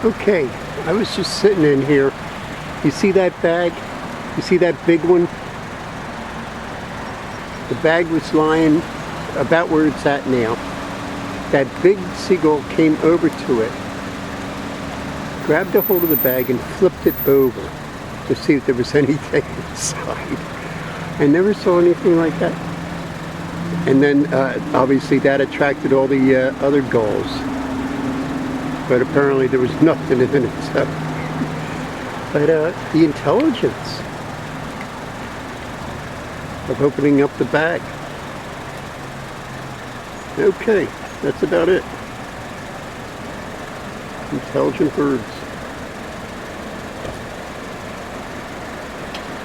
Okay, I was just sitting in here. You see that bag? You see that big one? The bag was lying about where it's at now. That big seagull came over to it, grabbed a hold of the bag and flipped it over to see if there was anything inside. I never saw anything like that. And then obviously that attracted all the other gulls. But apparently there was nothing in it. So. But the intelligence of opening up the bag. Okay, that's about it. Intelligent birds.